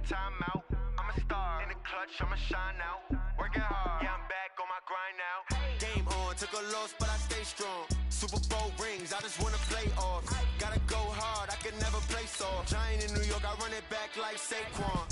timeout. I'm a star in the clutch, I'ma shine out. Working hard, yeah, I'm back on my grind now. Game on, took a loss, but I stay strong. Super Bowl rings, I just wanna play off. Gotta go hard, I can never play soft. Giant in New York, I run it back like Saquon.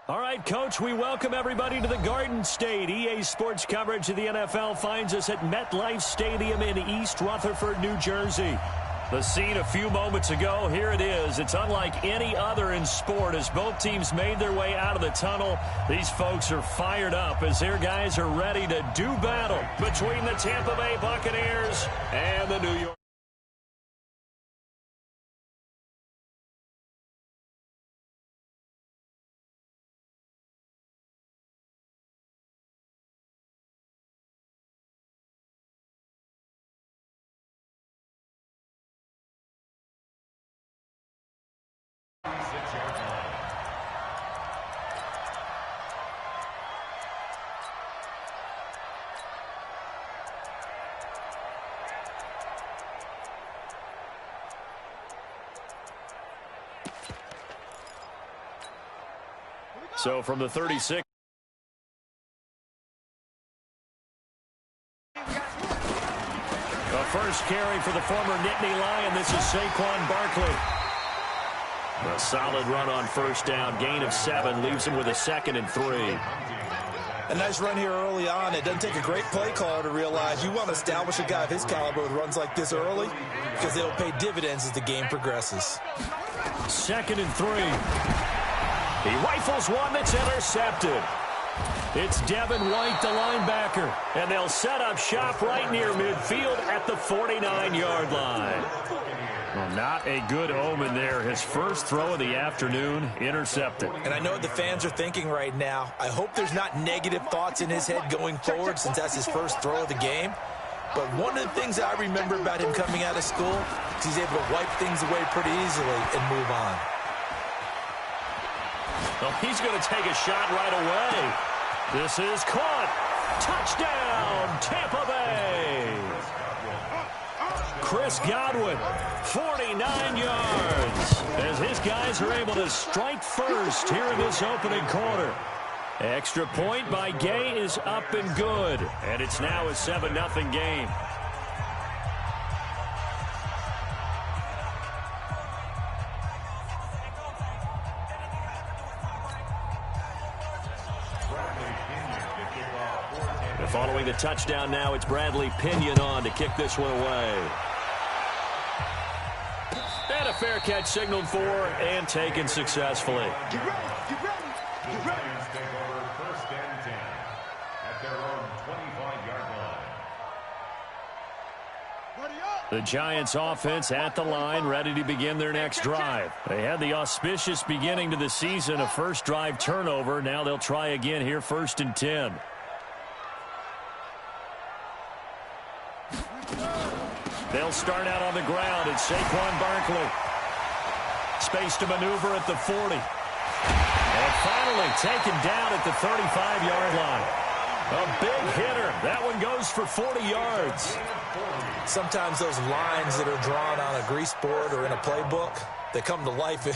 All right, Coach, we welcome everybody to the Garden State. EA Sports coverage of the NFL finds us at MetLife Stadium in East Rutherford, New Jersey. The scene a few moments ago, here it is. It's unlike any other in sport as both teams made their way out of the tunnel. These folks are fired up as their guys are ready to do battle between the Tampa Bay Buccaneers and the New York So from the 36. The first carry for the former Nittany Lion. This is Saquon Barkley. A solid run on first down. Gain of 7 leaves him with a 2nd and 3. A nice run here early on. It doesn't take a great play caller to realize you want to establish a guy of his caliber with runs like this early because they'll pay dividends as the game progresses. 2nd and 3. He rifles one that's intercepted. It's Devin White, the linebacker, and they'll set up shop right near midfield at the 49-yard line. Well, not a good omen there. His first throw of the afternoon intercepted. And I know what the fans are thinking right now. I hope there's not negative thoughts in his head going forward since that's his first throw of the game. But one of the things I remember about him coming out of school is he's able to wipe things away pretty easily and move on. Well, he's going to take a shot right away. This is caught. Touchdown, Tampa Bay. Chris Godwin, 49 yards, as his guys are able to strike first here in this opening quarter. Extra point by Gay is up and good, and it's now a 7-0 game. Following the touchdown now, it's Bradley Pinion on to kick this one away. And a fair catch signaled for and taken successfully. Get ready. Lions take over 1st and 10 at their own 25-yard line. The Giants offense at the line, ready to begin their next drive. They had the auspicious beginning to the season, a first drive turnover. Now they'll try again here, 1st and 10. They'll start out on the ground. It's Saquon Barkley. Space to maneuver at the 40. And finally taken down at the 35-yard line. A big hitter. That one goes for 40 yards. Sometimes those lines that are drawn on a grease board or in a playbook, they come to life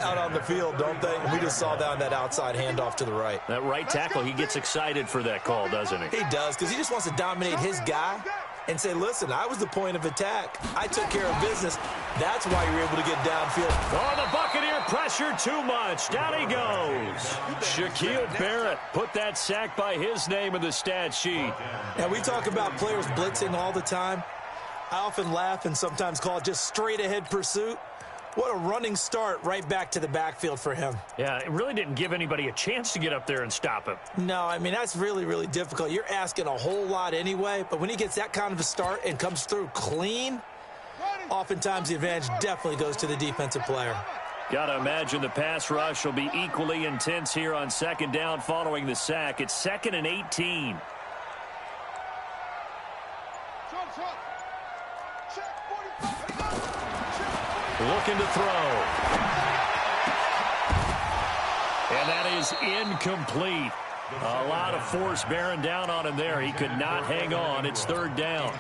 out on the field, don't they? And we just saw that on that outside handoff to the right. That right tackle, he gets excited for that call, doesn't he? He does, because he just wants to dominate his guy and say, listen, I was the point of attack. I took care of business. That's why you're able to get downfield. Oh, the Buccaneer pressure too much. Down he goes. Shaquille Barrett put that sack by his name in the stat sheet. Now, we talk about players blitzing all the time. I often laugh and sometimes call it just straight-ahead pursuit. What a running start right back to the backfield for him. Yeah, it really didn't give anybody a chance to get up there and stop him. No, I mean, that's really, really difficult. You're asking a whole lot anyway, but when he gets that kind of a start and comes through clean, oftentimes the advantage definitely goes to the defensive player. Got to imagine the pass rush will be equally intense here on 2nd down following the sack. It's 2nd and 18. Looking to throw. And that is incomplete. A lot of force bearing down on him there. He could not hang on. It's 3rd down.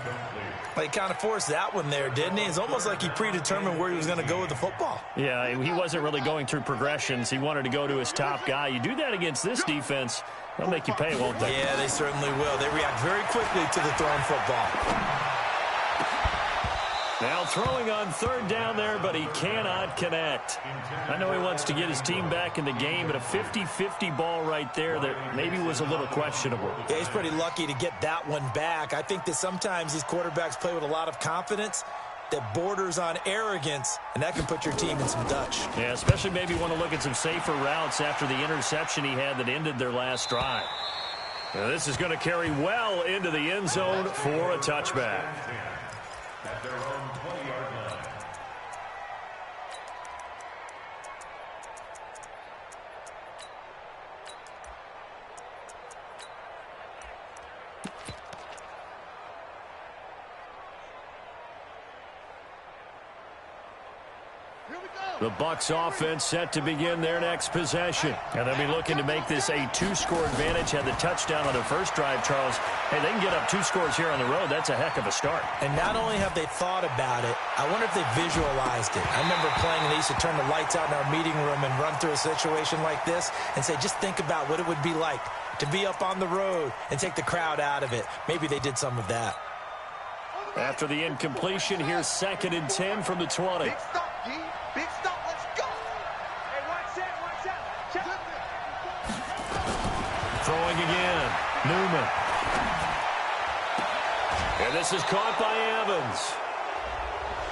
He kind of forced that one there, didn't he? It's almost like he predetermined where he was going to go with the football. Yeah, he wasn't really going through progressions. He wanted to go to his top guy. You do that against this defense, they'll make you pay, won't they? Yeah, they certainly will. They react very quickly to the thrown football. Now throwing on 3rd down there, but he cannot connect. I know he wants to get his team back in the game, but a 50-50 ball right there that maybe was a little questionable. Yeah, he's pretty lucky to get that one back. I think that sometimes these quarterbacks play with a lot of confidence that borders on arrogance, and that can put your team in some Dutch. Yeah, especially maybe want to look at some safer routes after the interception he had that ended their last drive. Now, this is going to carry well into the end zone for a touchback. At their own 20-yard line. The Bucs offense set to begin their next possession. And they'll be looking to make this a 2-score advantage. Had the touchdown on their first drive, Charles. Hey, they can get up 2 scores here on the road. That's a heck of a start. And not only have they thought about it, I wonder if they visualized it. I remember playing and they used to turn the lights out in our meeting room and run through a situation like this and say, just think about what it would be like to be up on the road and take the crowd out of it. Maybe they did some of that. After the incompletion, here's 2nd and 10 from the 20. Big stop, G. Big stop. Let's go. Hey, watch out. Check. Throwing again. Newman. And this is caught by Evans.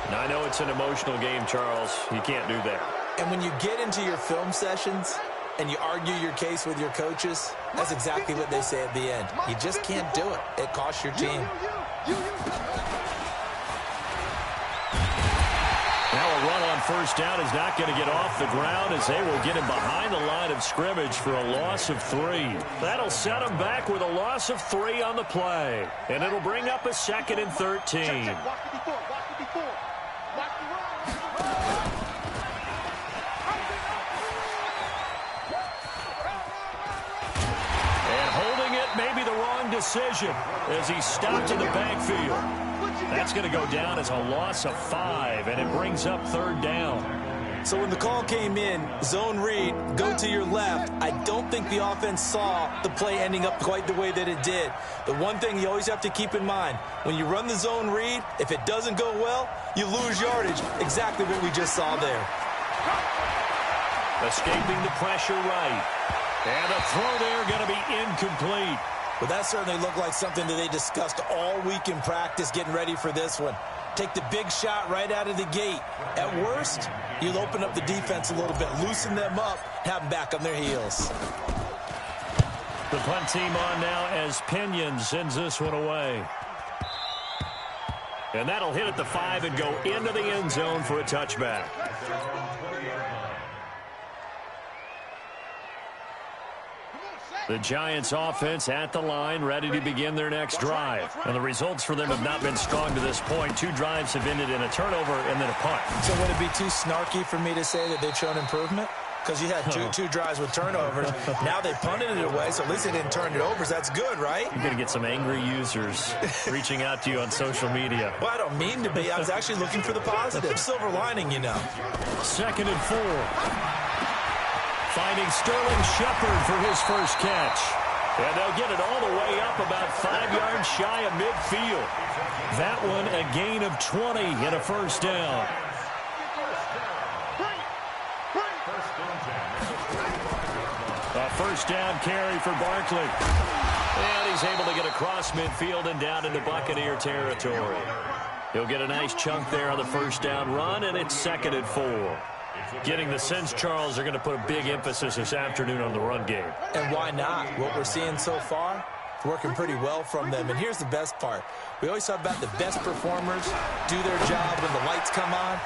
And I know it's an emotional game, Charles. You can't do that. And when you get into your film sessions and you argue your case with your coaches, that's exactly what they say at the end. You just can't do it. It costs your team. Now a run on first down is not going to get off the ground as they will get him behind the line of scrimmage for a loss of 3. That'll set him back with a loss of 3 on the play. And it'll bring up a 2nd and 13. And holding it may be the wrong decision as he stopped in the backfield. That's going to go down as a loss of 5, and it brings up 3rd down. So when the call came in, zone read, go to your left, I don't think the offense saw the play ending up quite the way that it did. The one thing you always have to keep in mind, when you run the zone read, if it doesn't go well, you lose yardage. Exactly what we just saw there. Escaping the pressure right. And a throw there going to be incomplete. Well, that certainly looked like something that they discussed all week in practice getting ready for this one. Take the big shot right out of the gate. At worst, you'll open up the defense a little bit, loosen them up, have them back on their heels. The punt team on now as Pinion sends this one away. And that'll hit at the 5 and go into the end zone for a touchback. The Giants offense at the line, ready to begin their next drive. And the results for them have not been strong to this point. 2 drives have ended in a turnover and then a punt. So would it be too snarky for me to say that they've shown improvement? Because you had two drives with turnovers. Now they punted it away, so at least they didn't turn it over. So that's good, right? You're going to get some angry users reaching out to you on social media. Well, I don't mean to be. I was actually looking for the positive. Silver lining, you know. 2nd and 4. Finding Sterling Shepard for his first catch. And they'll get it all the way up about 5 yards shy of midfield. That one a gain of 20 and a first down. A first down carry for Barkley. And he's able to get across midfield and down into Buccaneer territory. He'll get a nice chunk there on the first down run, and it's 2nd and 4. Getting the sense, Charles, they're going to put a big emphasis this afternoon on the run game. And why not? What we're seeing so far, it's working pretty well from them. And here's the best part. We always talk about the best performers do their job when the lights come on.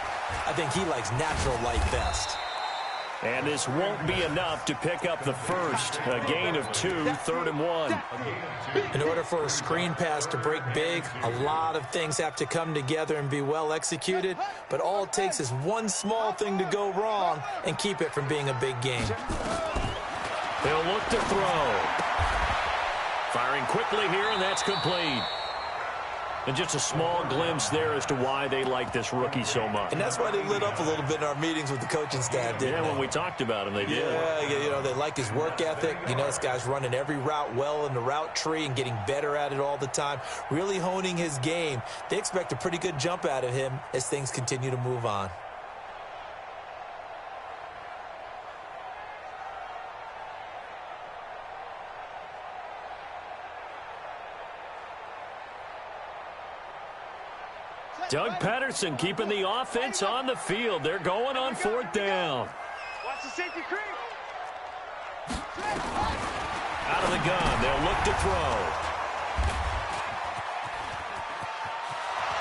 I think he likes natural light best. And this won't be enough to pick up the first. A gain of 2, 3rd and 1. In order for a screen pass to break big, a lot of things have to come together and be well executed. But all it takes is one small thing to go wrong and keep it from being a big game. They'll look to throw. Firing quickly here, and that's complete. And just a small glimpse there as to why they like this rookie so much. And that's why they lit up a little bit in our meetings with the coaching staff, didn't they? When we talked about him, they did. Yeah, you know, they like his work ethic. You know, this guy's running every route well in the route tree and getting better at it all the time, really honing his game. They expect a pretty good jump out of him as things continue to move on. Doug Patterson keeping the offense on the field. They're going on 4th down. Watch the safety creep. Out of the gun, they'll look to throw.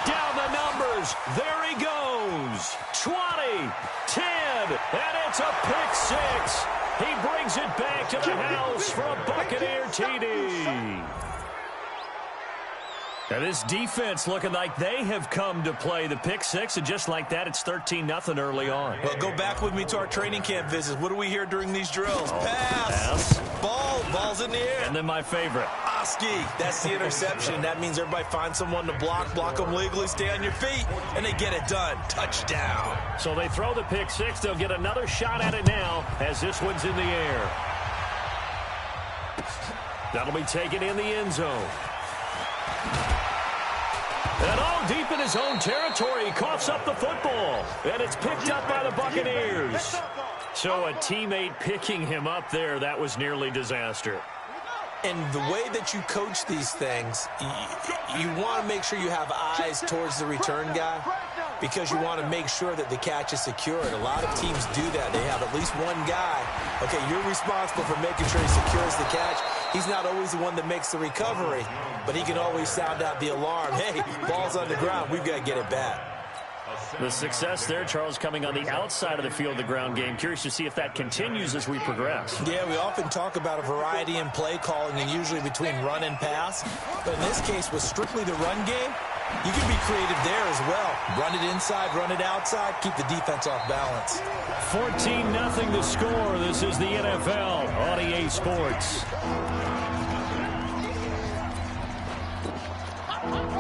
Down the numbers. There he goes. 20, 10, and it's a pick 6. He brings it back to the house for a Buccaneer TD. Now this defense looking like they have come to play the pick six, and just like that, it's 13-0 early on. Well, go back with me to our training camp visits. What do we hear during these drills? Pass. Ball's in the air. And then my favorite. Oski, that's the interception. That means everybody finds someone to block them legally, stay on your feet, and they get it done. Touchdown. So they throw the pick six. They'll get another shot at it now as this one's in the air. That'll be taken in the end zone. And all deep in his own territory, he coughs up the football. And it's picked up by the Buccaneers. So a teammate picking him up there, that was nearly disaster. And the way that you coach these things, you want to make sure you have eyes towards the return guy because you want to make sure that the catch is secured. A lot of teams do that. They have at least one guy. Okay, you're responsible for making sure he secures the catch. He's not always the one that makes the recovery, but he can always sound out the alarm. Hey, ball's on the ground. We've got to get it back. The success there, Charles, coming on the outside of the field, the ground game. Curious to see if that continues as we progress. Yeah, we often talk about a variety in play calling and usually between run and pass. But in this case, with strictly the run game, you can be creative there as well. Run it inside, run it outside, keep the defense off balance. 14-0 the score. This is the NFL on EA Sports.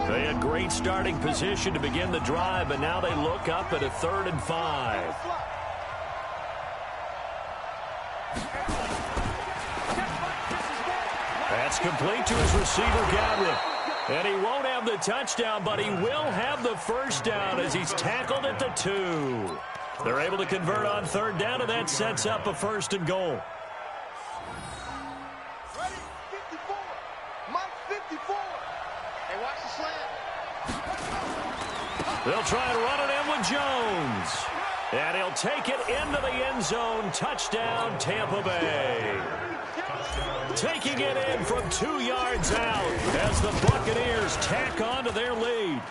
They had great starting position to begin the drive, but now they look up at a 3rd and 5. That's complete to his receiver, Godwin. And he won't have the touchdown, but he will have the first down as he's tackled at the 2. They're able to convert on 3rd down, and that sets up a 1st and goal. Ready? 54. Mike 54. Hey, watch the slant. They'll try and run it in with Jones. And he'll take it into the end zone. Touchdown, Tampa Bay. Taking it in from 2 yards out as the Buccaneers tack on to their lead.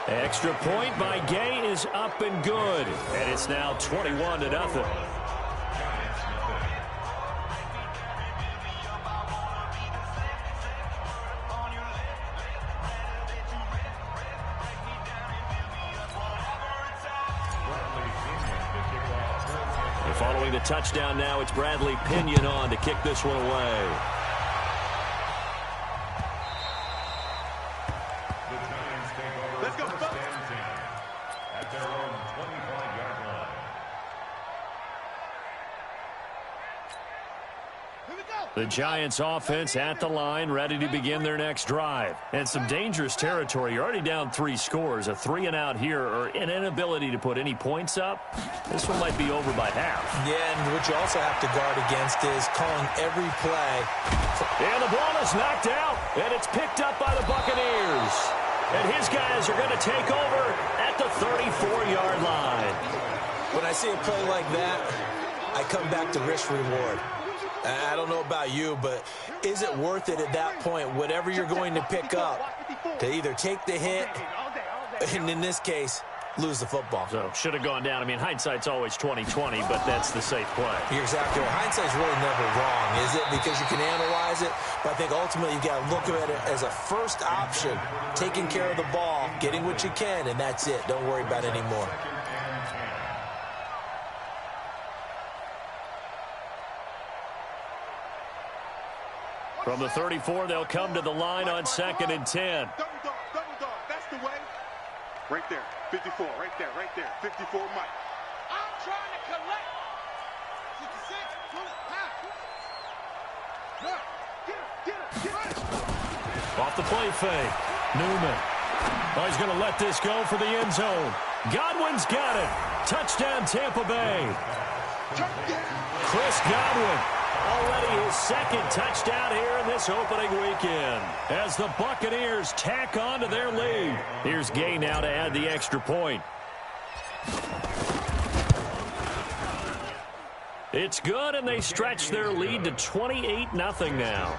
Extra point by Gay is up and good. And it's now 21-0. Following the touchdown now, it's Bradley Pinion on to kick this one away. The Giants take over. Let's go, first and 10 at their own 25-yard line. Here we go. The Giants offense at the line, ready to begin their next drive. And some dangerous territory. You're already down 3 scores. A 3-and-out here, or an inability to put any points up. This one might be over by half. Yeah, and what you also have to guard against is calling every play. And the ball is knocked out, and it's picked up by the Buccaneers. And his guys are going to take over at the 34-yard line. When I see a play like that, I come back to risk-reward. I don't know about you, but is it worth it at that point, whatever you're going to pick up, to either take the hit, and in this case, lose the football? So, should have gone down. I mean, hindsight's always 20/20, but that's the safe play. You're exactly right. Hindsight's really never wrong, is it? Because you can analyze it, but I think ultimately you got to look at it as a first option, taking care of the ball, getting what you can, and that's it. Don't worry about it anymore. From the 34, they'll come to the line on 2nd and 10. Double dog. That's the way. Right there. 54. Right there. 54, Mike. I'm trying to collect. 66. Pull it. Pass. Get it. Off the play fake. Newman. Oh, he's going to let this go for the end zone. Godwin's got it. Touchdown, Tampa Bay. Chris Godwin. Already his 2nd touchdown here in this opening weekend as the Buccaneers tack on to their lead. Here's Gay now to add the extra point. It's good, and they stretch their lead to 28-0 now.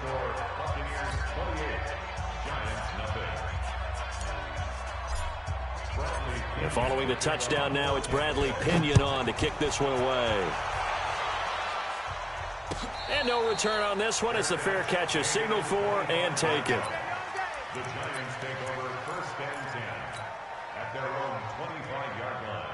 And following the touchdown now, it's Bradley Pinion on to kick this one away. And no return on this one. It's a fair catch, a signal for, and taken. The Giants take over 1st and 10 at their own 25-yard line.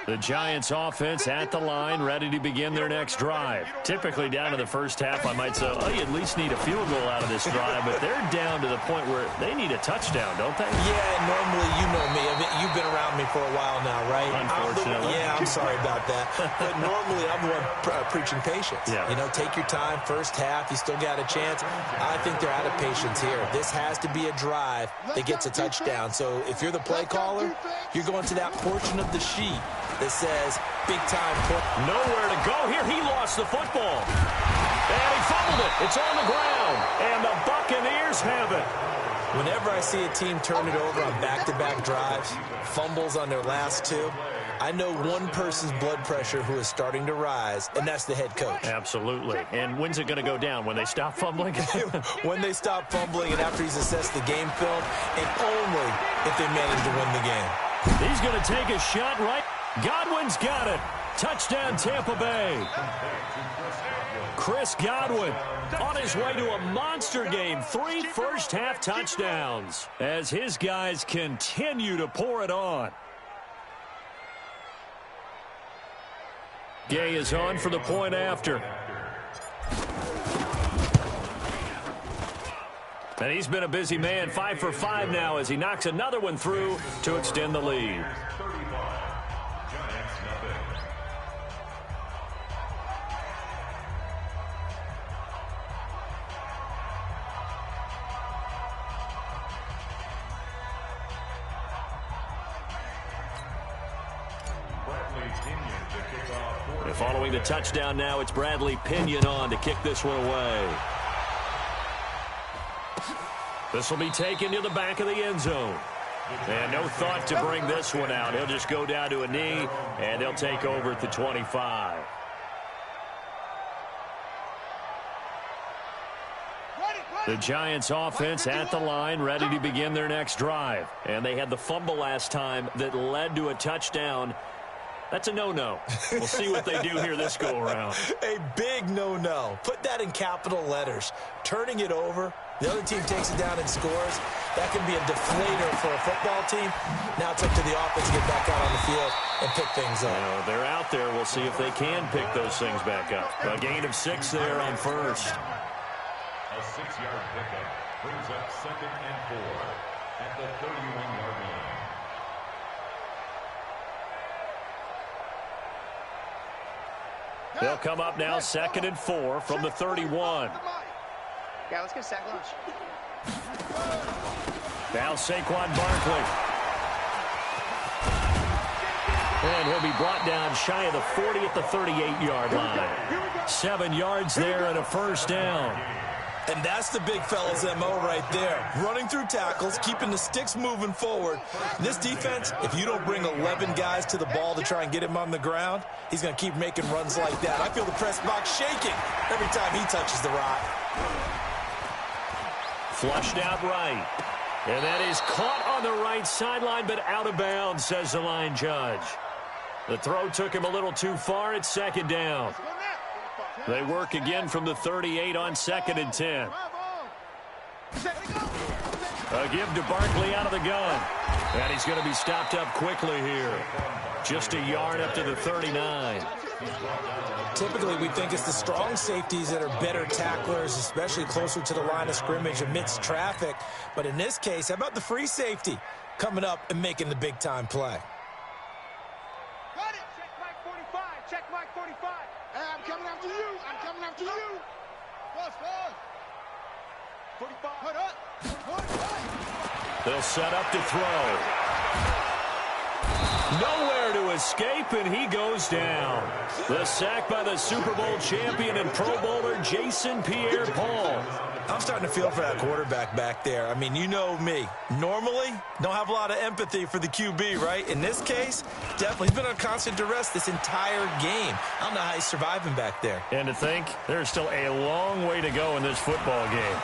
The Giants offense at the line, ready to begin their next drive. Typically down to the first half, I might say, oh, you at least need a field goal out of this drive, but they're down to the point where they need a touchdown, don't they? Yeah, normally, you know me. I mean, you've been around me for a while now, right? Unfortunately. I'm sorry about that. But normally, I'm the one preaching patience. Yeah. You know, take your time. First half, you still got a chance. I think they're out of patience here. This has to be a drive that gets a touchdown. So if you're the play caller, you're going to that portion of the sheet that says big time push. Nowhere to go here. He lost the football. And he fumbled it. It's on the ground. And the Buccaneers have it. Whenever I see a team turn it over on back-to-back drives, fumbles on their last two, I know one person's blood pressure who is starting to rise, and that's the head coach. Absolutely. And when's it going to go down? When they stop fumbling? When they stop fumbling and after he's assessed the game film, and only if they manage to win the game. He's going to take a shot right. Godwin's got it. Touchdown, Tampa Bay. Chris Godwin on his way to a monster game. 3 first-half touchdowns as his guys continue to pour it on. Gay is on for the point after. And he's been a busy man. 5 for 5 now as he knocks another one through to extend the lead. Following the touchdown now, it's Bradley Pinion on to kick this one away. This will be taken to the back of the end zone. And no thought to bring this one out. He'll just go down to a knee, and they'll take over at the 25. The Giants offense at the line, ready to begin their next drive. And they had the fumble last time that led to a touchdown. That's a no-no. We'll see what they do here this go-around. A big no-no. Put that in capital letters. Turning it over, the other team takes it down and scores. That can be a deflator for a football team. Now it's up to the offense to get back out on the field and pick things up. They're out there. We'll see if they can pick those things back up. A gain of 6 there on first. A 6-yard pickup brings up 2nd and 4 at the 31-yard line. They'll come up now 2nd and 4 from the 31. Yeah, let's get a sack lunch. Now Saquon Barkley. And he'll be brought down shy of the 40 at the 38-yard line. 7 yards there and a first down. And that's the big fella's MO right there. Running through tackles, keeping the sticks moving forward. This defense, if you don't bring 11 guys to the ball to try and get him on the ground, he's going to keep making runs like that. I feel the press box shaking every time he touches the rock. Flushed out right. And that is caught on the right sideline, but out of bounds, says the line judge. The throw took him a little too far. It's 2nd down. They work again from the 38 on 2nd and 10. A give to Barkley out of the gun. And he's going to be stopped up quickly here. Just a yard up to the 39. Typically, we think it's the strong safeties that are better tacklers, especially closer to the line of scrimmage amidst traffic. But in this case, how about the free safety coming up and making the big-time play? Got it. Check Mike 45. Check Mike 45. Hey, I'm coming after you. I'm coming after you. Bus. 45. Put up. They'll set up to throw. Nowhere to escape, and he goes down. The sack by the Super Bowl champion and Pro Bowler Jason Pierre-Paul. I'm starting to feel for that quarterback back there. I mean, you know me. Normally, don't have a lot of empathy for the QB, right? In this case, definitely. He's been on constant duress this entire game. I don't know how he's surviving back there. And to think, there's still a long way to go in this football game.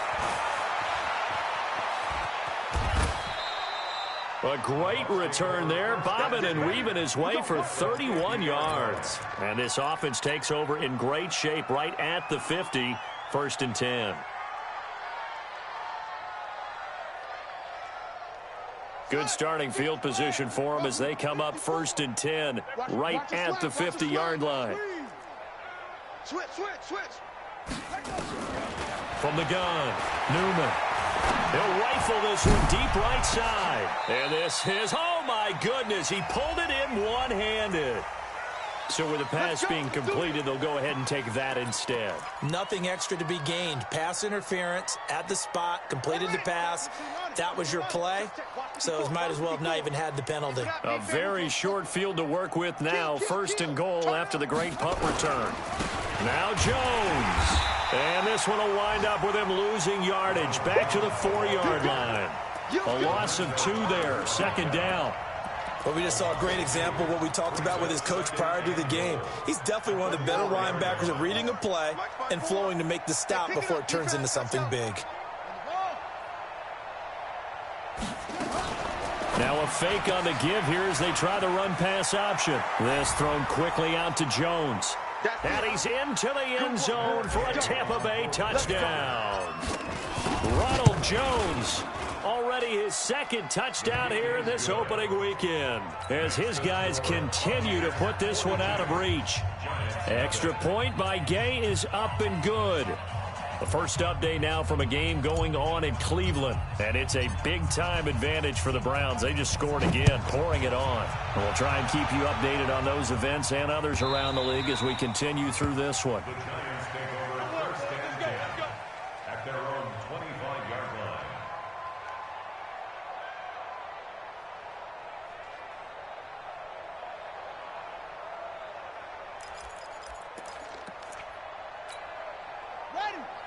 A great return there, bobbing and weaving his way for 31 yards. And this offense takes over in great shape right at the 50, 1st and 10. Good starting field position for them as they come up 1st and 10, right at the 50-yard line. Switch. From the gun, Newman. He'll rifle this one deep right side. And this is, oh my goodness, he pulled it in one-handed. So with the pass being completed, they'll go ahead and take that instead. Nothing extra to be gained. Pass interference at the spot, completed the pass. That was your play, so it might as well have not even had the penalty. A very short field to work with now. 1st and goal after the great punt return. Now Jones. And this one will wind up with him losing yardage back to the 4-yard line. A loss of 2 there, 2nd down. Well, we just saw a great example of what we talked about with his coach prior to the game. He's definitely one of the better linebackers at reading a play and flowing to make the stop before it turns into something big. Now a fake on the give here as they try the run-pass option. This thrown quickly out to Jones. And he's into the end zone for a Tampa Bay touchdown. Ronald Jones, already his 2nd touchdown here in this opening weekend, as his guys continue to put this one out of reach. Extra point by Gay is up and good. The first update now from a game going on in Cleveland, and it's a big-time advantage for the Browns. They just scored again, pouring it on. And we'll try and keep you updated on those events and others around the league as we continue through this one. The Giants take over 1st and 10 at their own 25-yard line.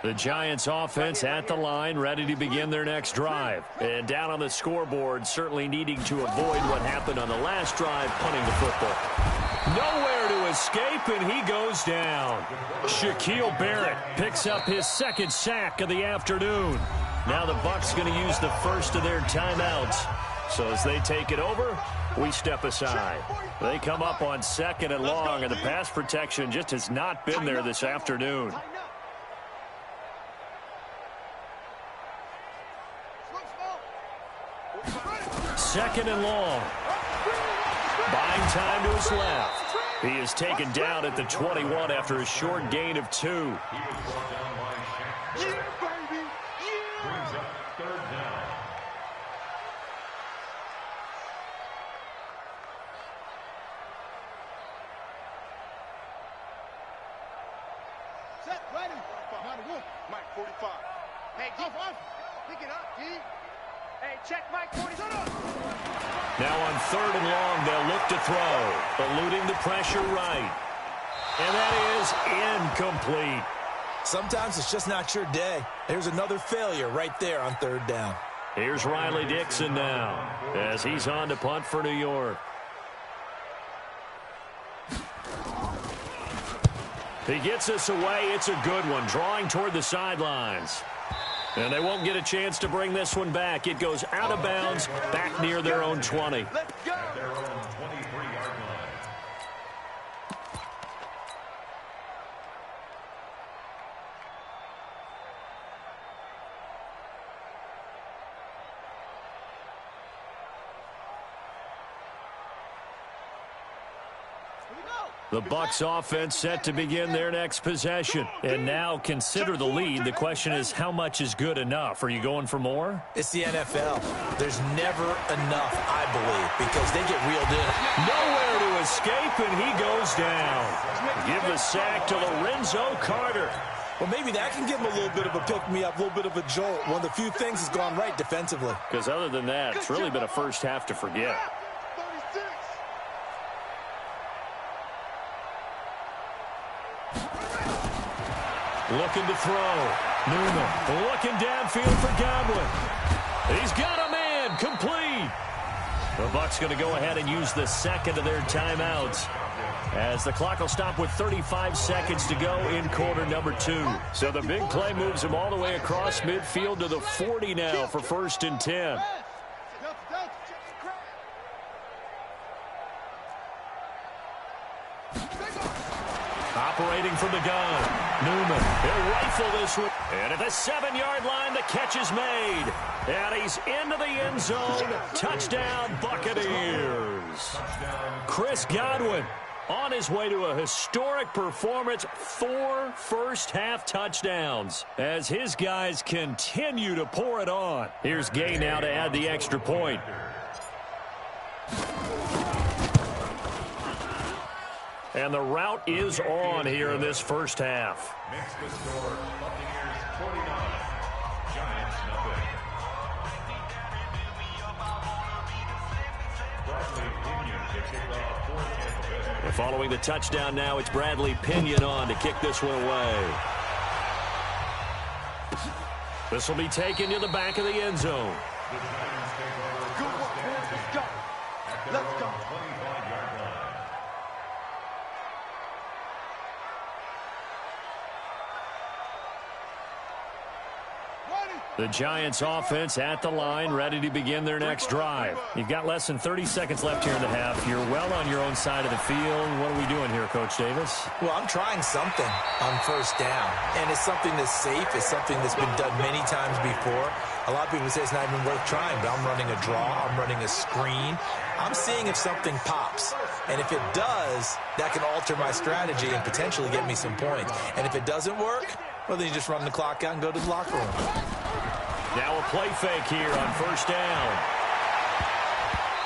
The Giants offense at the line, ready to begin their next drive. And down on the scoreboard, certainly needing to avoid what happened on the last drive, punting the football. Nowhere to escape, and he goes down. Shaquille Barrett picks up his 2nd sack of the afternoon. Now the Bucs going to use the first of their timeouts. So as they take it over, we step aside. They come up on 2nd and long, and the pass protection just has not been there this afternoon. 2nd and long. Buying time to his left. He is taken down at the 21 after a short gain of 2. He was brought down by Shaq. Yeah, baby. Yeah. Brings up 3rd down. Set, ready. Not a whoop. Mike, 45. Hey, go off. Pick it up, D. Hey, check Mike, 40. Now on 3rd and long, they'll look to throw, eluding the pressure right. And that is incomplete. Sometimes it's just not your day. There's another failure right there on 3rd down. Here's Riley Dixon now as he's on to punt for New York. He gets us away. It's a good one, drawing toward the sidelines. And they won't get a chance to bring this one back. It goes out of bounds, back near their own 20. Let's go. At their own 23-yard line. The Bucs offense set to begin their next possession. And now consider the lead. The question is, how much is good enough? Are you going for more? It's the NFL. There's never enough, I believe, because they get reeled in. Nowhere to escape, and he goes down. Give the sack to Lorenzo Carter. Well, maybe that can give him a little bit of a pick-me-up, a little bit of a jolt. One of the few things has gone right defensively. Because other than that, it's really been a first half to forget. 36. Looking to throw. Newman looking downfield for Godwin. He's got a man. Complete. The Bucs going to go ahead and use the 2nd of their timeouts, as the clock will stop with 35 seconds to go in quarter number 2. So the big play moves him all the way across midfield to the 40 now for 1st and 10. Operating from the gun. Newman, he'll rifle this one. And at the 7-yard line, the catch is made. And he's into the end zone. Touchdown, Buccaneers. Chris Godwin on his way to a historic performance, 4 first-half touchdowns as his guys continue to pour it on. Here's Gay now to add the extra point. And the route is on here in this first half. Makes the score Buccaneers 49, Giants nothing. Bradley Pinion to kick off for Tampa Bay. And following the touchdown now, it's Bradley Pinion on to kick this one away. This will be taken to the back of the end zone. The Giants take over first and 10 at their own 25-yard line. The Giants offense at the line, ready to begin their next drive. You've got less than 30 seconds left here in the half. You're well on your own side of the field. What are we doing here, Coach Davis? Well, I'm trying something on first down, and it's something that's safe. It's something that's been done many times before. A lot of people say it's not even worth trying, but I'm running a draw. I'm running a screen. I'm seeing if something pops, and if it does, that can alter my strategy and potentially get me some points. And if it doesn't work, well, then you just run the clock out and go to the locker room. Now a play fake here on first down.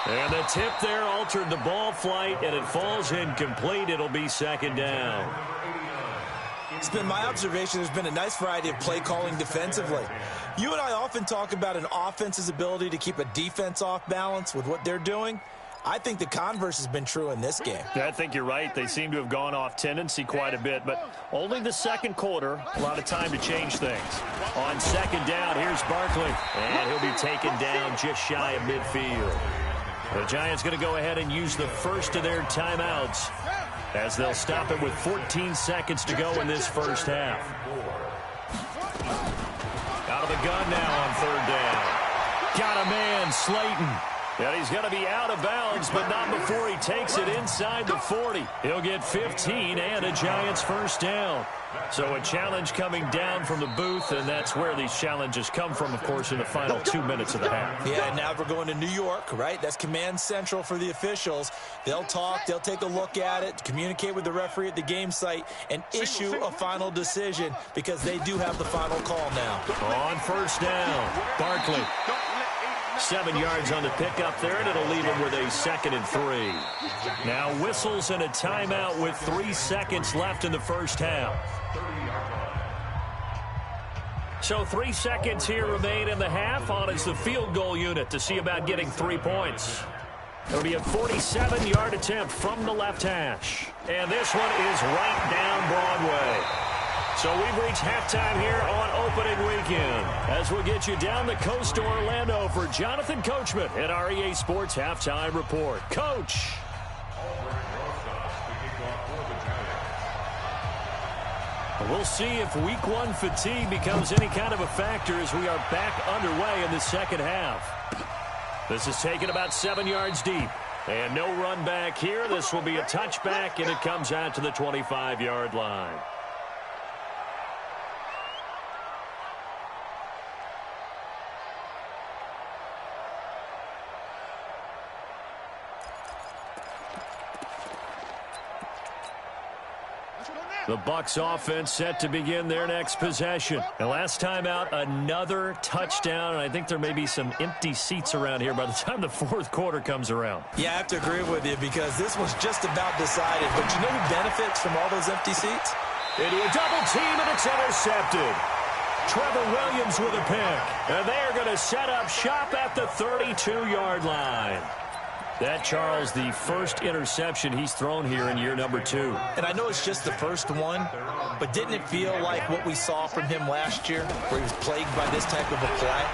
And the tip there altered the ball flight, and it falls incomplete. It'll be second down. It's been my observation there's been a nice variety of play calling defensively. You and I often talk about an offense's ability to keep a defense off balance with what they're doing. I think the converse has been true in this game. I think you're right. They seem to have gone off tendency quite a bit, but only the second quarter, a lot of time to change things. On second down, here's Barkley, and he'll be taken down just shy of midfield. The Giants going to go ahead and use the first of their timeouts as they'll stop it with 14 seconds to go in this first half. Out of the gun now on third down. Got a man, Slayton. And he's going to be out of bounds, but not before he takes it inside the 40. He'll get 15 and a Giants first down. So a challenge coming down from the booth, and that's where these challenges come from, of course, in the final 2 minutes of the half. Yeah, now we're going to New York, right? That's command central for the officials. They'll talk, they'll take a look at it, communicate with the referee at the game site, and issue a final decision because they do have the final call now. On first down, Barkley. 7 yards on the pickup there, and it'll leave him with a 2nd and 3. Now whistles and a timeout with 3 seconds left in the first half. So 3 seconds here remain in the half. On is the field goal unit to see about getting 3 points. It'll be a 47-yard attempt from the left hash. And this one is right down Broadway. So we've reached halftime here on opening weekend as we'll get you down the coast to Orlando for Jonathan Coachman at our EA Sports Halftime Report. Coach. We'll see if week 1 fatigue becomes any kind of a factor as we are back underway in the second half. This is taken about 7 yards deep. And no run back here. This will be a touchback, and it comes out to the 25-yard line. The Bucs offense set to begin their next possession. And last time out, another touchdown. And I think there may be some empty seats around here by the time the fourth quarter comes around. Yeah, I have to agree with you because this was just about decided. But you know who benefits from all those empty seats? Into a double team, and it's intercepted. Trevor Williams with a pick. And they are going to set up shop at the 32-yard line. That, Charles, the first interception he's thrown here in year number 2. And I know it's just the first one, but didn't it feel like what we saw from him last year, where he was plagued by this type of a play?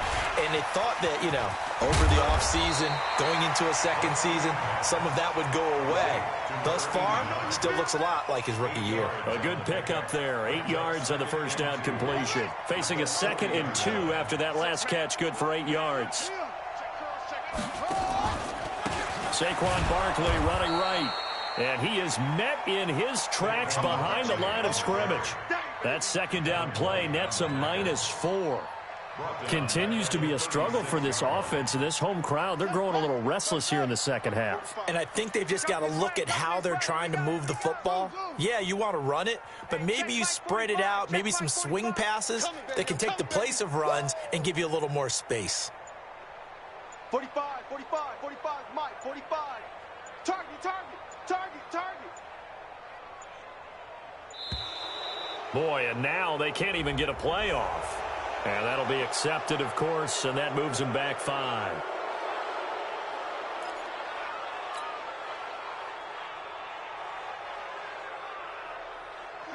And they thought that, you know, over the offseason, going into a second season, some of that would go away. Thus far, still looks a lot like his rookie year. A good pickup there. 8 yards on the first down completion. Facing a 2nd and 2 after that last catch, good for 8 yards. Saquon Barkley running right. And he is met in his tracks behind the line of scrimmage. That second down play nets a -4. Continues to be a struggle for this offense and this home crowd. They're growing a little restless here in the second half. And I think they've just got to look at how they're trying to move the football. Yeah, you want to run it, but maybe you spread it out, maybe some swing passes that can take the place of runs and give you a little more space. 45, 45, 45, Mike, 45. Target, target, target, target. Boy, and now they can't even get a play off. And that'll be accepted, of course, and that moves them back 5.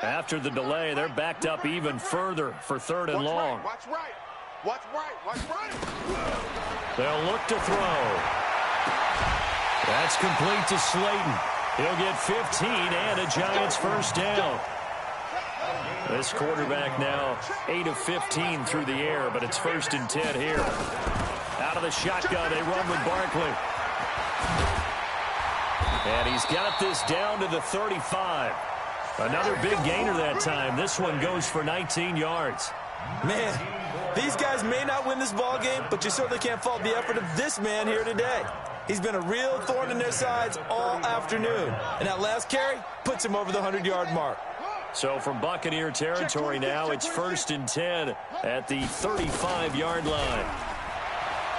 After the delay, they're backed up even further for 3rd and long. Watch right, watch right, watch right. They'll look to throw. That's complete to Slayton. He'll get 15 and a Giants first down. This quarterback now 8 of 15 through the air, but it's 1st and 10 here. Out of the shotgun, they run with Barkley. And he's got this down to the 35. Another big gainer that time. This one goes for 19 yards. Man, these guys may not win this ball game, but you certainly can't fault the effort of this man here today. He's been a real thorn in their sides all afternoon. And that last carry puts him over the 100-yard mark. So from Buccaneer territory now, it's 1st and 10 at the 35-yard line.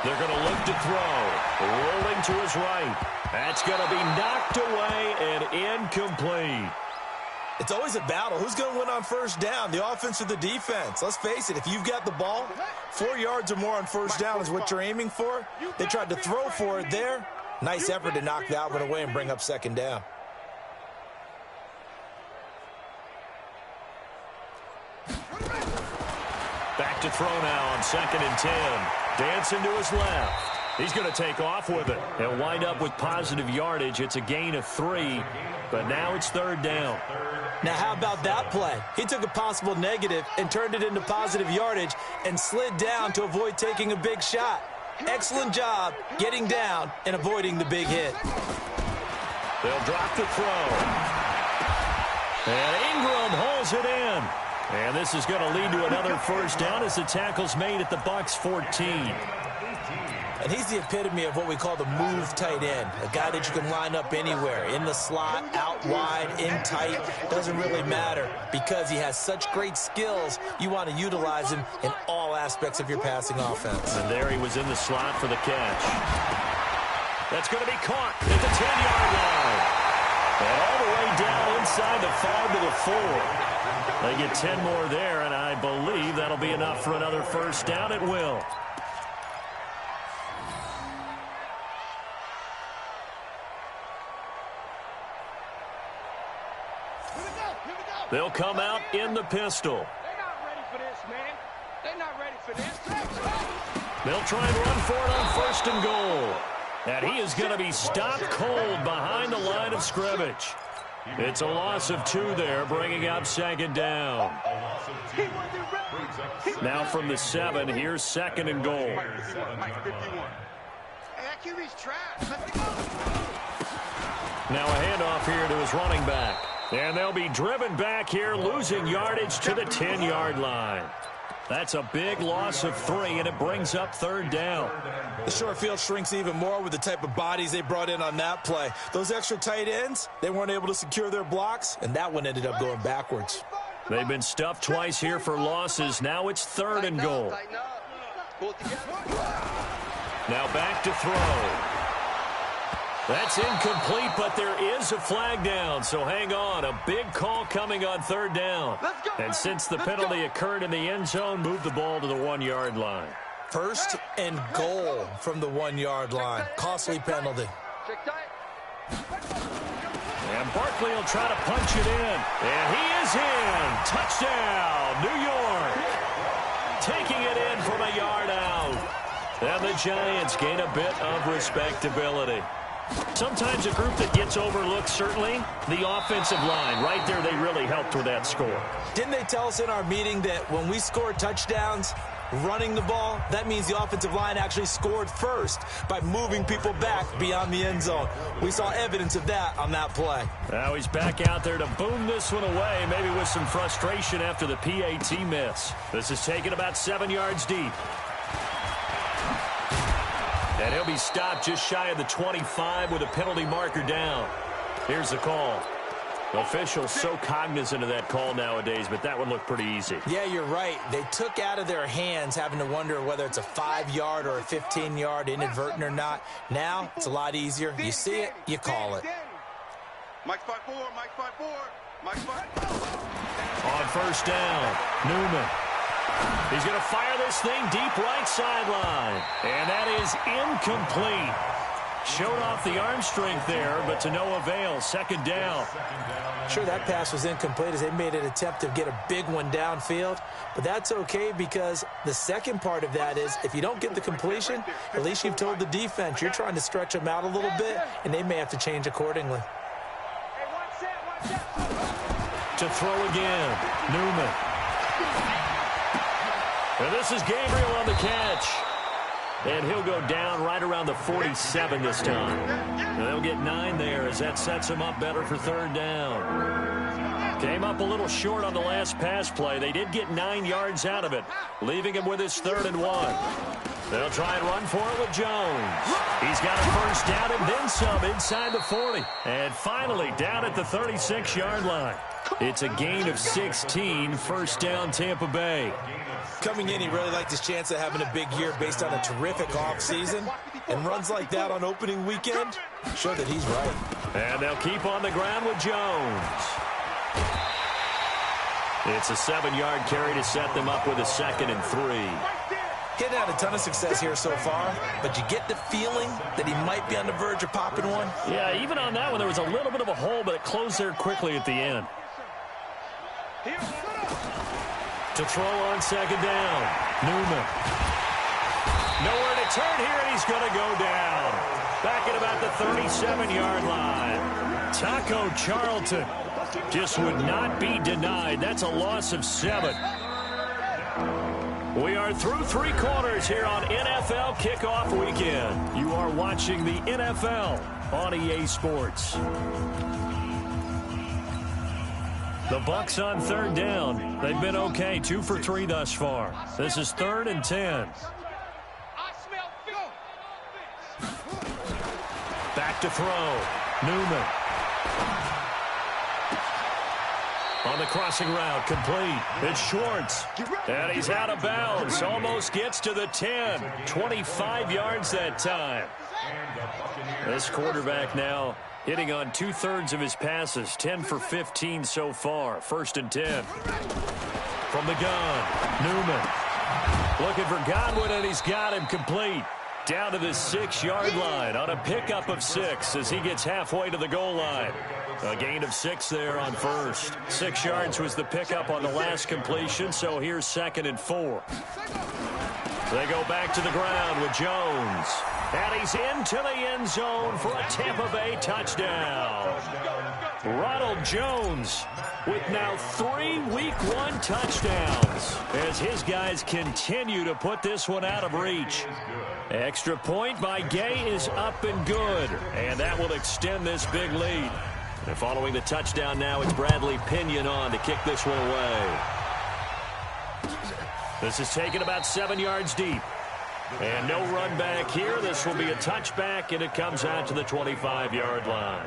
They're going to look to throw. Rolling to his right. That's going to be knocked away and incomplete. It's always a battle. Who's going to win on first down, the offense or the defense? Let's face it, if you've got the ball, 4 yards or more on first down is what you're aiming for. They tried to throw for it there. Nice effort to knock that one away and bring up 2nd down. Back to throw now on 2nd and 10. Dancing to his left. He's going to take off with it. He'll wind up with positive yardage. It's a gain of 3, but now it's 3rd down. Now, how about that play? He took a possible negative and turned it into positive yardage and slid down to avoid taking a big shot. Excellent job getting down and avoiding the big hit. They'll drop the throw. And Ingram holds it in. And this is going to lead to another first down as the tackle's made at the Bucs 14. And he's the epitome of what we call the move tight end, a guy that you can line up anywhere, in the slot, out wide, in tight, doesn't really matter because he has such great skills. You want to utilize him in all aspects of your passing offense. And there he was in the slot for the catch. That's going to be caught at the 10-yard line. And all the way down inside the 5 to the 4. They get 10 more there, and I believe that'll be enough for another first down. It will. They'll come out in the pistol. They're not ready for this, man. They're not ready for this. They'll try and run for it on 1st and goal. And he is going to be stopped cold behind the line of scrimmage. It's a loss of 2 there, bringing up 2nd down. Now from the 7, here's 2nd and goal. Now a handoff here to his running back. And they'll be driven back here, losing yardage to the 10-yard line. That's a big loss of 3, and it brings up 3rd down. The short field shrinks even more with the type of bodies they brought in on that play. Those extra tight ends, they weren't able to secure their blocks, and that one ended up going backwards. They've been stuffed twice here for losses. Now it's 3rd and goal. Now back to throw. That's incomplete, but there is a flag down, so hang on. A big call coming on 3rd down. And since the penalty occurred in the end zone, move the ball to the 1-yard line. 1st and goal from the 1-yard line. Costly penalty. And Barkley will try to punch it in. And he is in. Touchdown, New York. Taking it in from a yard out. And the Giants gain a bit of respectability. Sometimes a group that gets overlooked, certainly, the offensive line. Right there, they really helped with that score. Didn't they tell us in our meeting that when we score touchdowns, running the ball, that means the offensive line actually scored first by moving people back beyond the end zone. We saw evidence of that on that play. Now he's back out there to boom this one away, maybe with some frustration after the PAT miss. This is taken about 7 yards deep. And he'll be stopped just shy of the 25 with a penalty marker down. Here's the call. Officials so cognizant of that call nowadays, but that would look pretty easy. Yeah, you're right. They took out of their hands having to wonder whether it's a 5-yard or a 15-yard inadvertent or not. Now, it's a lot easier. You see it, you call it. Mike 5-4, Mike 5-4, Mike 5-4. On first down, Newman. He's going to fire this thing deep right sideline. And that is incomplete. Showed off the arm strength there, but to no avail. Second down. Sure, that pass was incomplete as they made an attempt to get a big one downfield. But that's okay because the second part of that is if you don't get the completion, at least you've told the defense you're trying to stretch them out a little bit, and they may have to change accordingly. To throw again, Newman. And this is Gabriel on the catch. And he'll go down right around the 47 this time. And they'll get 9 there as that sets him up better for third down. Came up a little short on the last pass play. They did get 9 yards out of it, leaving him with his 3rd and 1. They'll try and run for it with Jones. He's got a first down and then some inside the 40. And finally down at the 36-yard line. It's a gain of 16, first down Tampa Bay. Coming in, he really liked his chance of having a big year based on a terrific offseason. And runs like that on opening weekend show that he's right. And they'll keep on the ground with Jones. It's a 7-yard carry to set them up with a 2nd and 3. He hadn't had a ton of success here so far, but you get the feeling that he might be on the verge of popping one. Yeah, even on that one, there was a little bit of a hole, but it closed there quickly at the end. To throw on second down, Newman. Nowhere to turn here, and he's going to go down. Back at about the 37-yard line. Taco Charlton just would not be denied. That's a loss of 7. We are through 3 quarters here on NFL Kickoff Weekend. You are watching the NFL on EA Sports. The Bucs on third down. They've been okay, 2 for 3 thus far. This is 3rd and 10. Back to throw. Newman. On the crossing route, complete. It's Schwartz. And he's out of bounds. Almost gets to the 10. 25 yards that time. This quarterback now hitting on 2/3 of his passes. 10 for 15 so far. 1st and 10. From the gun, Newman. Looking for Godwin, and he's got him complete. Down to the 6-yard line on a pickup of 6 as he gets halfway to the goal line. A gain of 6 there on first. 6 yards was the pickup on the last completion, so here's 2nd and 4. They go back to the ground with Jones. And he's into the end zone for a Tampa Bay touchdown. Ronald Jones with now 3 Week 1 touchdowns as his guys continue to put this one out of reach. Extra point by Gay is up and good, and that will extend this big lead. And following the touchdown now, it's Bradley Pinion on to kick this one away. This is taken about 7 yards deep. And no run back here. This will be a touchback, and it comes out to the 25-yard line.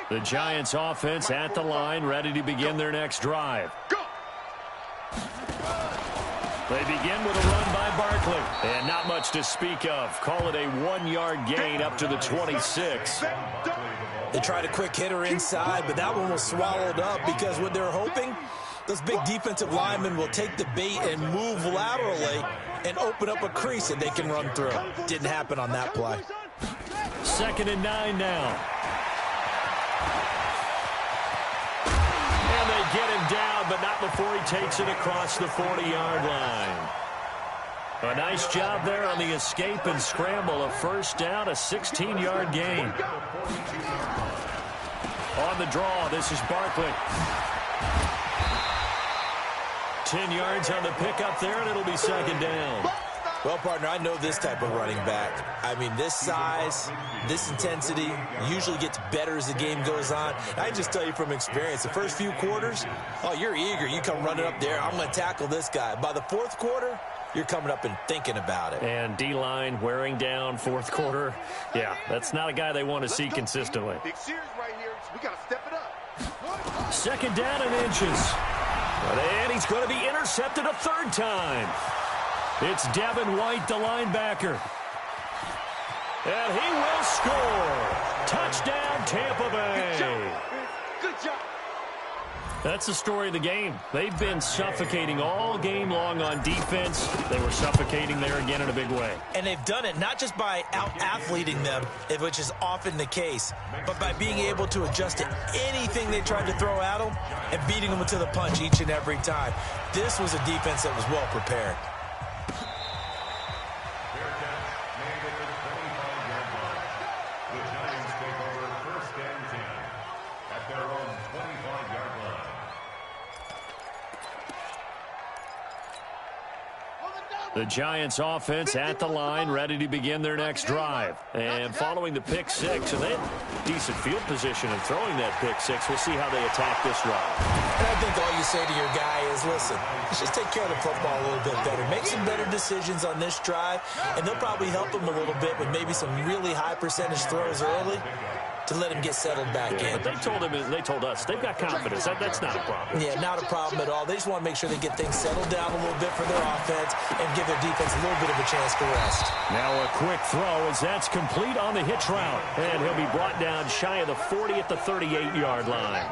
The Giants offense at the line, ready to begin their next drive. They begin with a run by Barkley. And not much to speak of. Call it a 1-yard gain up to the 26. They tried a quick hitter inside, but that one was swallowed up because what they're hoping, those big defensive linemen will take the bait and move laterally and open up a crease that they can run through. Didn't happen on that play. 2nd and 9 now. And they get him down, but not before he takes it across the 40-yard line. A nice job there on the escape and scramble. A first down, a 16-yard gain. On the draw, this is Barkley. 10 yards on the pickup there, and it'll be second down. Well, partner, I know this type of running back. I mean, this size, this intensity usually gets better as the game goes on. I just tell you from experience, the first few quarters, oh, you're eager. You come running up there, I'm going to tackle this guy. By the fourth quarter, you're coming up and thinking about it. And D-line wearing down fourth quarter. Yeah, that's not a guy they want to see consistently. Big series right here. We got to step it up. Second down and inches. And he's going to be intercepted a third time. It's Devin White, the linebacker. And he will score. Touchdown, Tampa Bay. Good job. Good job. That's the story of the game. They've been suffocating all game long on defense. They were suffocating there again in a big way. And they've done it not just by out-athleting them, which is often the case, but by being able to adjust to anything they tried to throw at them and beating them to the punch each and every time. This was a defense that was well prepared. The Giants offense at the line, ready to begin their next drive. And following the pick six, and they had decent field position in throwing that pick six. We'll see how they attack this drive. And I think all you say to your guy is, listen, let's just take care of the football a little bit better. Make some better decisions on this drive, and they'll probably help him a little bit with maybe some really high percentage throws early to let him get settled back in. But they told us they've got confidence. That's not a problem. Yeah, not a problem at all. They just want to make sure they get things settled down a little bit for their offense and give their defense a little bit of a chance to rest. Now a quick throw as that's complete on the hitch route. And he'll be brought down shy of the 40 at the 38-yard line.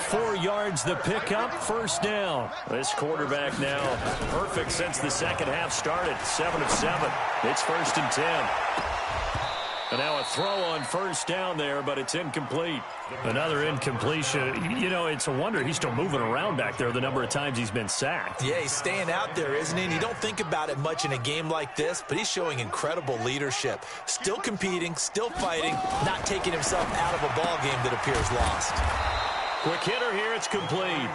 4 yards the pickup, first down. This quarterback now perfect since the second half started. 7 of 7. It's 1st and 10. And now a throw on first down there, but it's incomplete. Another incompletion. You know, it's a wonder he's still moving around back there the number of times he's been sacked. Yeah, he's staying out there, isn't he? And you don't think about it much in a game like this, but he's showing incredible leadership. Still competing, still fighting, not taking himself out of a ball game that appears lost. Quick hitter here, it's complete.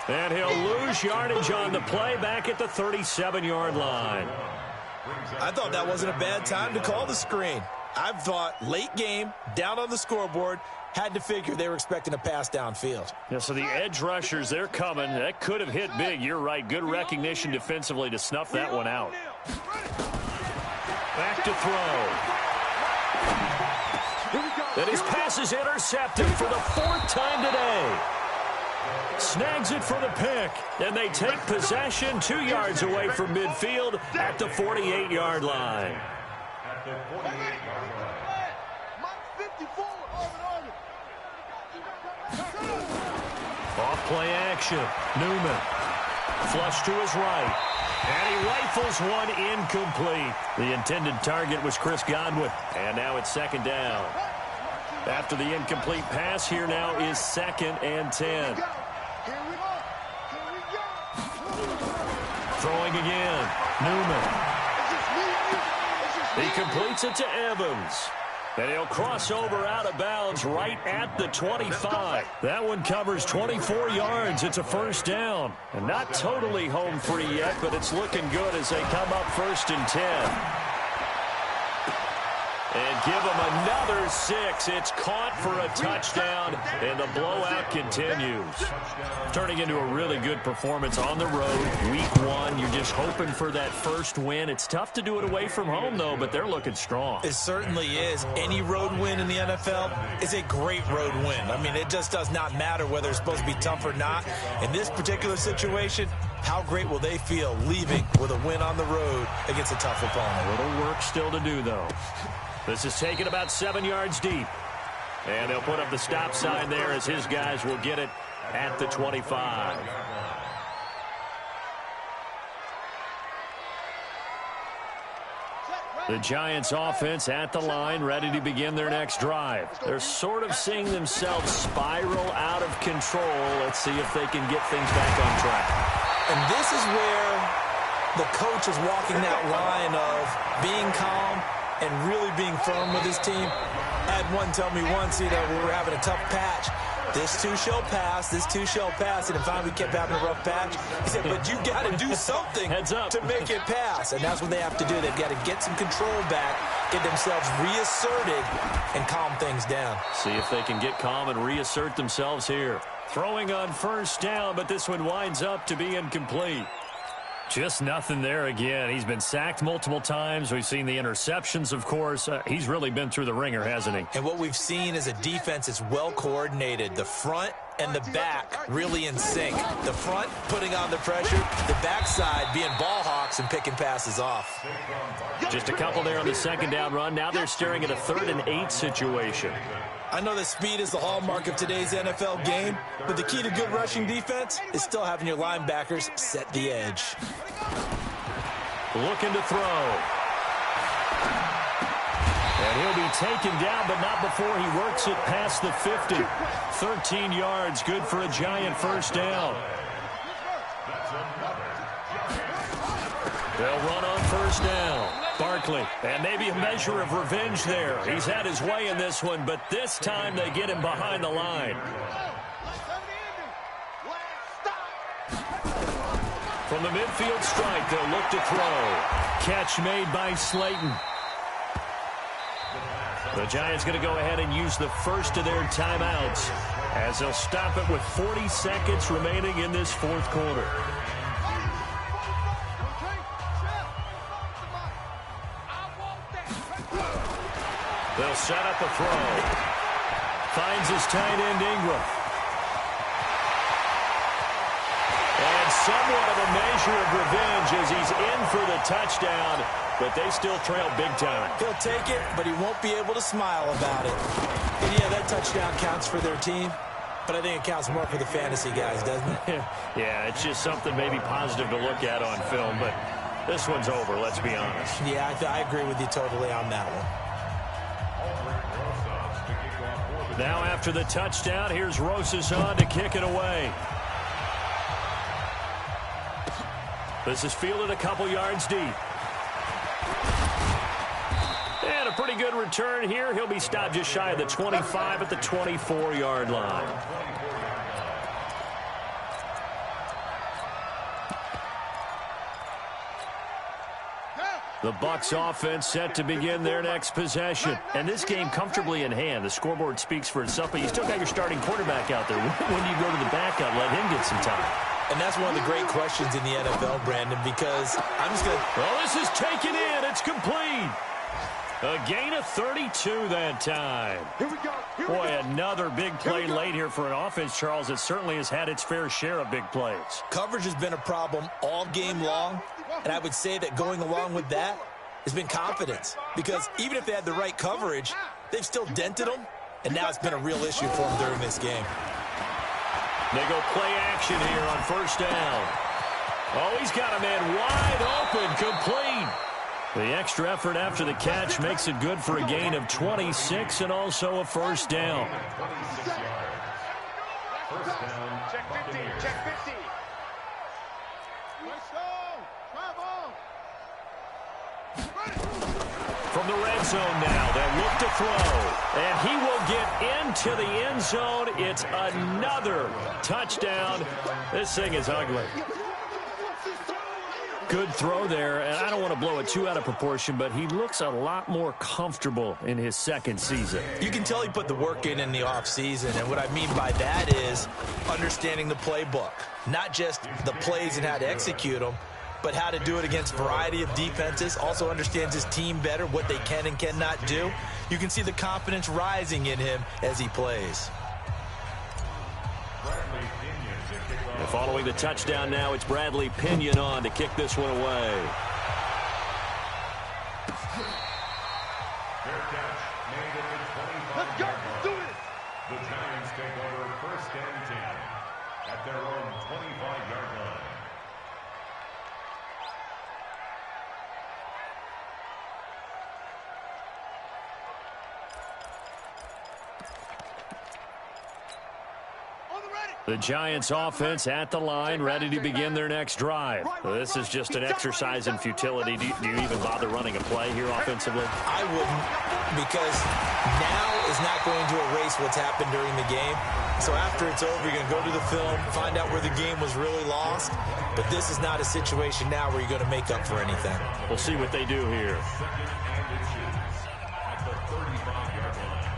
And he'll lose yardage on the play back at the 37-yard line. I thought that wasn't a bad time to call the screen. I thought late game, down on the scoreboard, had to figure they were expecting a pass downfield. Yeah, so the edge rushers, they're coming. That could have hit big. You're right. Good recognition defensively to snuff that one out. Back to throw. And his pass is intercepted for the 4th time today. Snags it for the pick. And they take possession 2 yards away from midfield at the 48-yard line. At the 48-yard line. Off play action. Newman. Flush to his right. And he rifles one incomplete. The intended target was Chris Godwin. And now it's second down. After the incomplete pass, here now is 2nd and 10. Throwing again. Newman. He completes it to Evans. And he'll cross over out of bounds right at the 25. That one covers 24 yards. It's a first down. And not totally home free yet, but it's looking good as they come up 1st and 10. And give them another 6. It's caught for a touchdown, and the blowout continues. Turning into a really good performance on the road. Week 1, you're just hoping for that first win. It's tough to do it away from home, though, but they're looking strong. It certainly is. Any road win in the NFL is a great road win. I mean, it just does not matter whether it's supposed to be tough or not. In this particular situation, how great will they feel leaving with a win on the road against a tough opponent? A little work still to do, though. This is taken about 7 yards deep. And they'll put up the stop sign there as his guys will get it at the 25. The Giants offense at the line, ready to begin their next drive. They're sort of seeing themselves spiral out of control. Let's see if they can get things back on track. And this is where the coach is walking that line of being calm and really being firm with his team. I had one tell me once, we were having a tough patch. This too shall pass. This too shall pass. And finally we kept having a rough patch. He said, but you got to do something to make it pass. And that's what they have to do. They've got to get some control back, get themselves reasserted, and calm things down. See if they can get calm and reassert themselves here. Throwing on first down, but this one winds up to be incomplete. Just nothing there again. He's been sacked multiple times. We've seen the interceptions, of course. He's really been through the ringer, hasn't he? And what we've seen is a defense that's well coordinated. The front and the back really in sync. The front putting on the pressure, the backside being ball hawks and picking passes off. Just a couple there on the second down run. Now they're staring at a 3rd and 8 situation. I know that speed is the hallmark of today's NFL game, but the key to good rushing defense is still having your linebackers set the edge. Looking to throw. And he'll be taken down, but not before he works it past the 50. 13 yards, good for a Giant first down. They'll run on first down. Barkley, and maybe a measure of revenge there. He's had his way in this one, but this time they get him behind the line. From the midfield strike, they'll look to throw. Catch made by Slayton. The Giants going to go ahead and use the first of their timeouts as they'll stop it with 40 seconds remaining in this 4th quarter. They'll set up a throw. Finds his tight end, Ingram. And somewhat of a measure of revenge as he's in for the touchdown, but they still trail big time. He'll take it, but he won't be able to smile about it. And yeah, that touchdown counts for their team, but I think it counts more for the fantasy guys, doesn't it? Yeah, it's just something maybe positive to look at on film, but this one's over, let's be honest. Yeah, I agree with you totally on that one. Now after the touchdown, here's Rosas on to kick it away. This is fielded a couple yards deep. And a pretty good return here. He'll be stopped just shy of the 25 at the 24-yard line. The Bucs offense set to begin their next possession. And this game comfortably in hand. The scoreboard speaks for itself, but you still got your starting quarterback out there. When do you go to the backup, let him get some time? And that's one of the great questions in the NFL, Brandon, because I'm just going to... Well, this is taken in. It's complete. A gain of 32 that time. Here we go. Boy, another big play late here for an offense, Charles, that certainly has had its fair share of big plays. Coverage has been a problem all game long, and I would say that going along with that has been confidence, because even if they had the right coverage, they've still dented them, and now it's been a real issue for them during this game. They go play action here on first down. Oh, he's got a man wide open, complete. The extra effort after the catch makes it good for a gain of 26 and also a first down. Check 50. Check 50. From the red zone now, they'll look to throw. And he will get into the end zone. It's another touchdown. This thing is ugly. Good throw there, and I don't want to blow it too out of proportion, but he looks a lot more comfortable in his second season. You can tell he put the work in the offseason, and what I mean by that is understanding the playbook. Not just the plays and how to execute them, but how to do it against a variety of defenses. Also understands his team better, what they can and cannot do. You can see the confidence rising in him as he plays. And following the touchdown now, it's Bradley Pinion on to kick this one away. Let's go. Let's do this. The Giants take over first and 10 at their own 25-yard line. The Giants offense at the line, ready to begin their next drive. This is just an exercise in futility. Do you even bother running a play here offensively? I wouldn't, because now is not going to erase what's happened during the game. So after it's over, you're going to go to the film, find out where the game was really lost. But this is not a situation now where you're going to make up for anything. We'll see what they do here. Second and inches at the 35-yard line.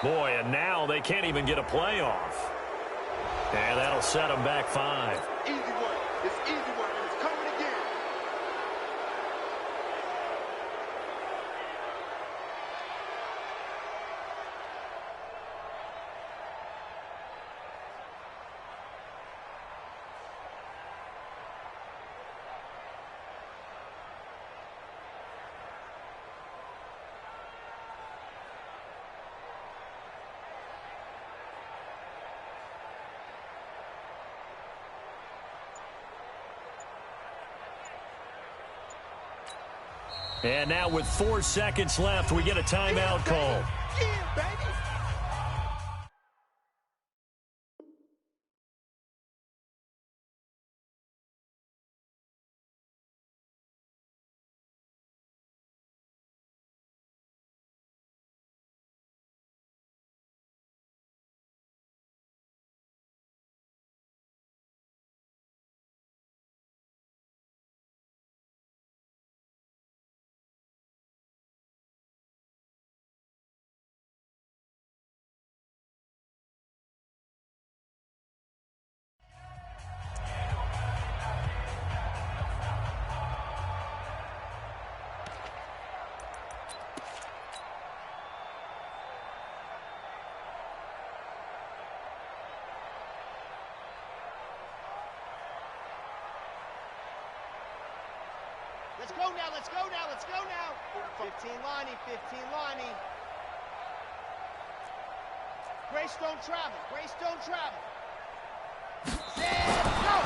Boy, and now they can't even get a playoff. And that'll set them back 5. Easy work. It's easy work, and it's coming again. And now with 4 seconds left, we get a timeout call. Yeah, baby. Let's go now, let's go now, let's go now. 15 lining, 15 lining. Grace don't travel, Grace don't travel. Set, go!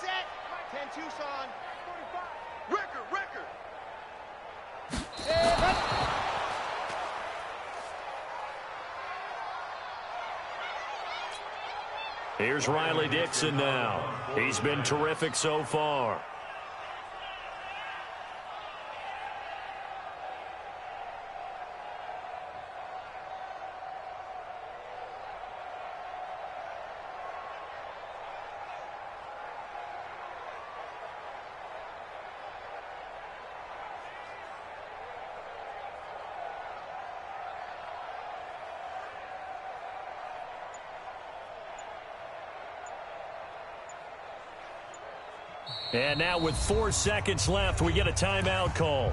Set, 10 Tucson. 45. Record. Set, up. Here's Riley Dixon now. He's been terrific so far. And now with 4 seconds left, we get a timeout call.